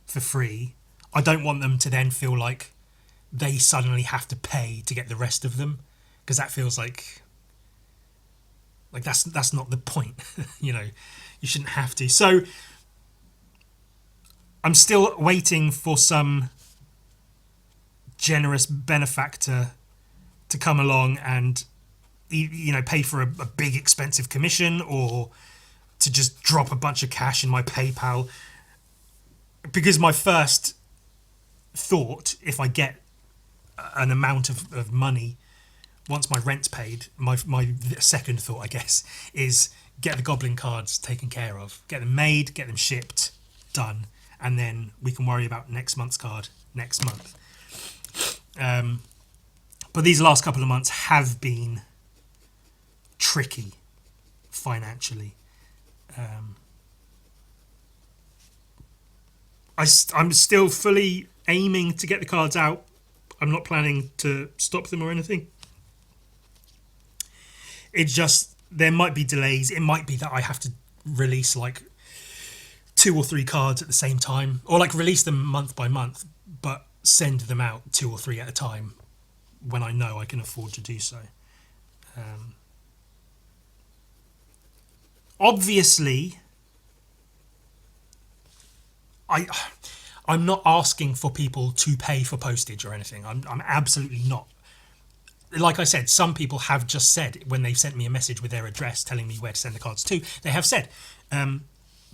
for free, I don't want them to then feel like they suddenly have to pay to get the rest of them, because that feels like that's not the point. You know, you shouldn't have to. So I'm still waiting for some generous benefactor to come along and, you know, pay for a big expensive commission, or to just drop a bunch of cash in my PayPal. Because my first thought, if I get an amount of money once my rent's paid, my second thought, I guess, is get the Goblin cards taken care of, get them made, get them shipped, done, and then we can worry about next month's card next month. But these last couple of months have been tricky financially. I'm still fully aiming to get the cards out. I'm not planning to stop them or anything. It's just, there might be delays. It might be that I have to release like 2 or 3 cards at the same time, or like release them month by month, but send them out 2 or 3 at a time when I know I can afford to do so. Obviously, I'm not asking for people to pay for postage or anything. I'm absolutely not. Like I said, some people have just said, when they've sent me a message with their address telling me where to send the cards to, they have said,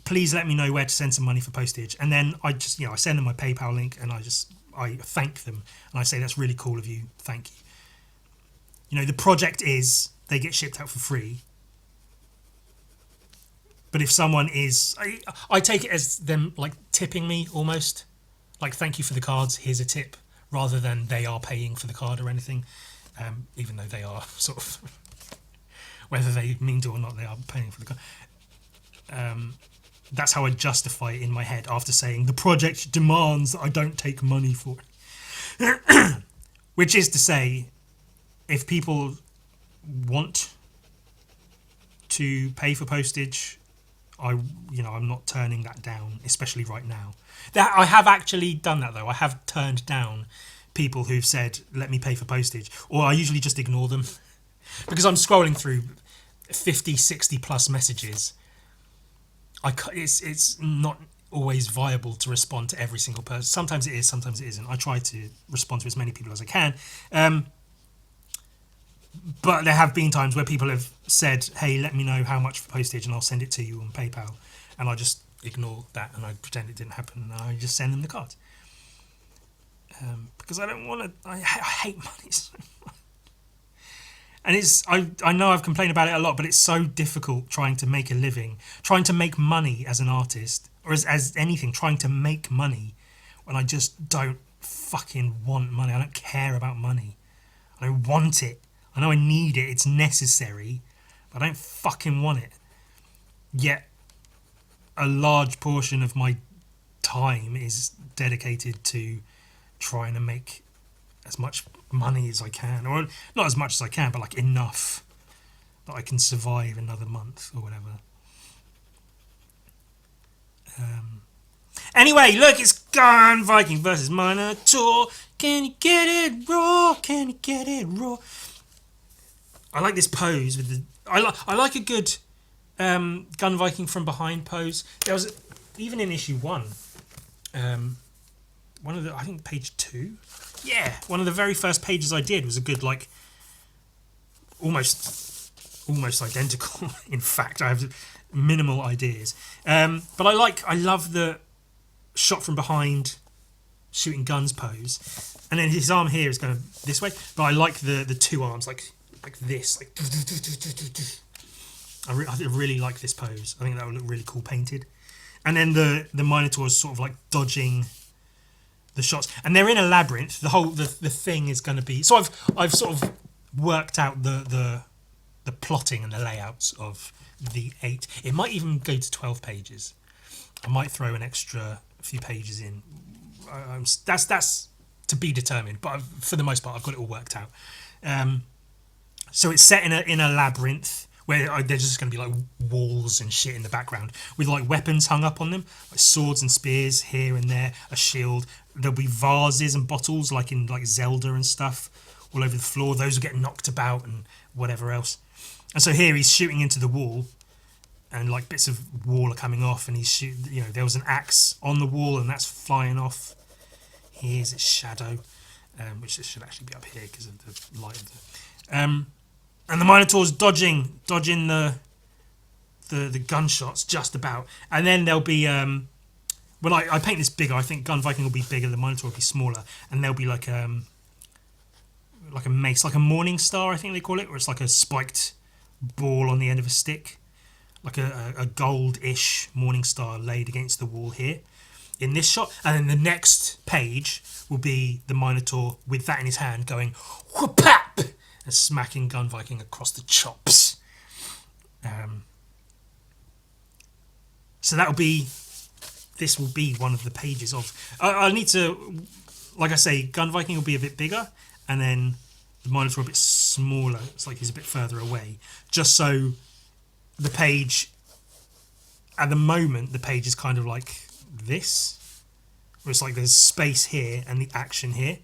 please let me know where to send some money for postage. And then I just, I send them my PayPal link, and I thank them, and I say, that's really cool of you, thank you. The project is, they get shipped out for free. But if someone is, I take it as them like tipping me almost, like, thank you for the cards, here's a tip, rather than they are paying for the card or anything. Even though they are sort of, whether they mean to or not, they are paying for the card. That's how I justify it in my head, after saying the project demands that I don't take money for it. Which is to say, if people want to pay for postage, I'm not turning that down, especially right now. I have actually done that though. I have turned down people who've said, let me pay for postage, or I usually just ignore them because I'm scrolling through 50, 60 plus messages It's not always viable to respond to every single person. Sometimes it is, sometimes it isn't. I try to respond to as many people as I can. But there have been times where people have said, hey, let me know how much for postage and I'll send it to you on PayPal. And I just ignore that and I pretend it didn't happen and I just send them the card. Because I don't want to... I hate money so much. And I know I've complained about it a lot, but it's so difficult trying to make a living, trying to make money as an artist, or as anything, trying to make money when I just don't fucking want money. I don't care about money. I don't want it. I know I need it. It's necessary, but I don't fucking want it. Yet, a large portion of my time is dedicated to trying to make as much money as I can, or not as much as I can, but like enough that I can survive another month or whatever. Anyway, look, it's gone. Viking versus Minotaur. Can you get it raw? Can you get it raw? I like this pose with the. I like a good gun Viking from behind pose. There was even in issue 1. One of the, I think page 2. Yeah, one of the very first pages I did was a good, like, almost identical. In fact, I have minimal ideas. But I love the shot from behind shooting guns pose. And then his arm here is going this way. But I like the two arms, like this. Like, I really like this pose. I think that would look really cool painted. And then the Minotaur is sort of like dodging the shots, and they're in a labyrinth. The thing is going to be. So I've sort of worked out the plotting and the layouts of the 8. It might even go to 12 pages. I might throw an extra few pages in. That's to be determined. But for the most part, I've got it all worked out. So it's set in a labyrinth where there's just going to be like walls and shit in the background with like weapons hung up on them, like swords and spears here and there, a shield. There'll be vases and bottles like in like Zelda and stuff all over the floor. Those will get knocked about and whatever else. And so here he's shooting into the wall, and like bits of wall are coming off, and he's shooting. You know, there was an axe on the wall and that's flying off. Here's its shadow, which should actually be up here because of the light of the. And the Minotaur's dodging the gunshots just about. And then there'll be when I paint this bigger, I think Gun Viking will be bigger, the Minotaur will be smaller, and there'll be like a mace, like a morning star, I think they call it, where it's like a spiked ball on the end of a stick, like a gold-ish morning star laid against the wall here in this shot. And then the next page will be the Minotaur with that in his hand going whoop-pap and smacking Gun Viking across the chops. So this will be one of the pages of. I need to, like I say, Gun Viking will be a bit bigger, and then the Minotaur a bit smaller. It's like he's a bit further away, just so the page. At the moment, the page is kind of like this, where it's like there's space here and the action here.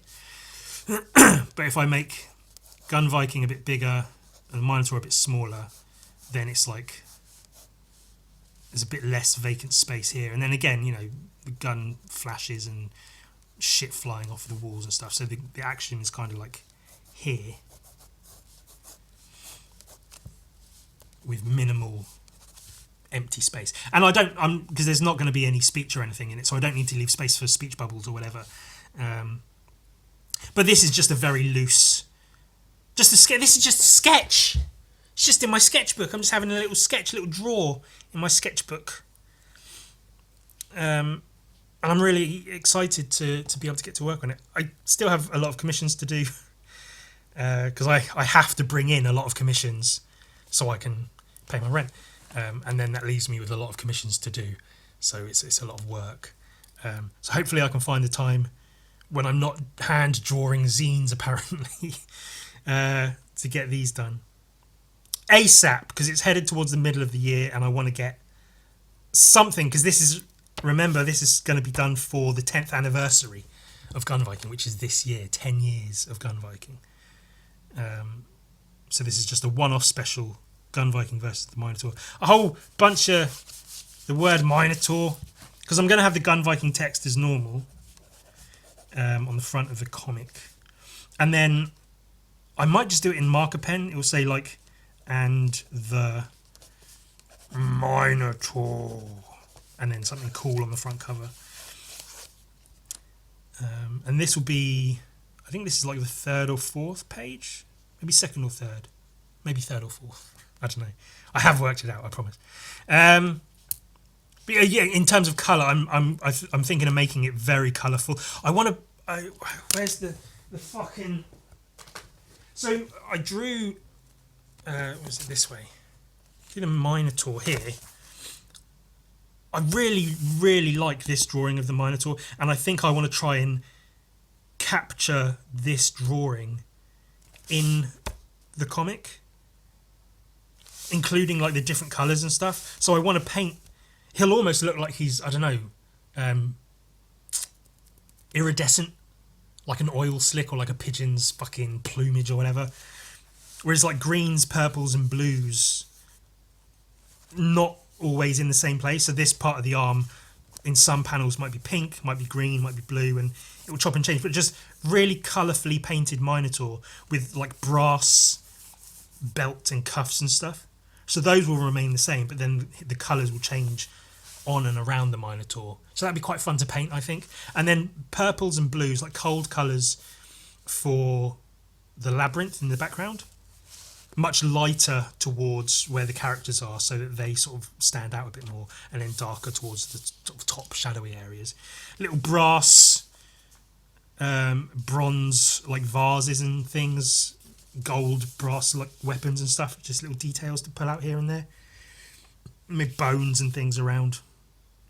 But if I make Gun Viking a bit bigger and Minotaur a bit smaller, then it's like there's a bit less vacant space here. And then again, you know, the gun flashes and shit flying off the walls and stuff. So the action is kind of like here with minimal empty space. And because there's not going to be any speech or anything in it, so I don't need to leave space for speech bubbles or whatever. But this is just a very loose. This is just a sketch. It's just in my sketchbook. I'm just having a little drawer in my sketchbook. And I'm really excited to be able to get to work on it. I still have a lot of commissions to do because I have to bring in a lot of commissions so I can pay my rent. And then that leaves me with a lot of commissions to do. So it's a lot of work. So hopefully I can find the time when I'm not hand drawing zines apparently to get these done. ASAP, because it's headed towards the middle of the year and I want to get something, because this is going to be done for the 10th anniversary of Gun Viking, which is this year, 10 years of Gun Viking. So this is just a one-off special, Gun Viking versus the Minotaur. A whole bunch of the word Minotaur, because I'm going to have the Gun Viking text as normal on the front of the comic. And then I might just do it in marker pen. It will say like, and the Minotaur, and then something cool on the front cover. And this will be, I think this is like the 3rd or 4th page, maybe 2nd or 3rd, maybe 3rd or 4th. I don't know. I have worked it out, I promise. But yeah, in terms of colour, I'm thinking of making it very colourful. I want to. Where's the fucking? So I drew. Was it this way? Did a Minotaur here. I really like this drawing of the Minotaur, and I think I want to try and capture this drawing in the comic, including like the different colours and stuff. So I want to paint. He'll almost look like he's, I don't know, iridescent, like an oil slick or like a pigeon's fucking plumage or whatever. Whereas like greens, purples and blues, not always in the same place. So this part of the arm in some panels might be pink, might be green, might be blue, and it will chop and change. But just really colourfully painted Minotaur with like brass belt and cuffs and stuff. So those will remain the same, but then the colours will change on and around the Minotaur. So that'd be quite fun to paint, I think. And then purples and blues, like cold colours for the labyrinth in the background. Much lighter towards where the characters are so that they sort of stand out a bit more, and then darker towards the sort of top shadowy areas. Little brass, bronze, like vases and things, gold, brass, like weapons and stuff, just little details to pull out here and there. Maybe bones and things around.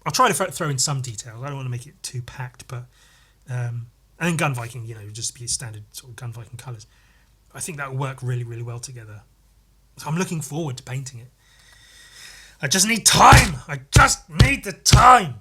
I'll try to throw in some details. I don't want to make it too packed, but and then Gun Viking, you know, just be standard sort of Gun Viking colours. I think that will work really well together. So I'm looking forward to painting it. I just need time. I just need the time.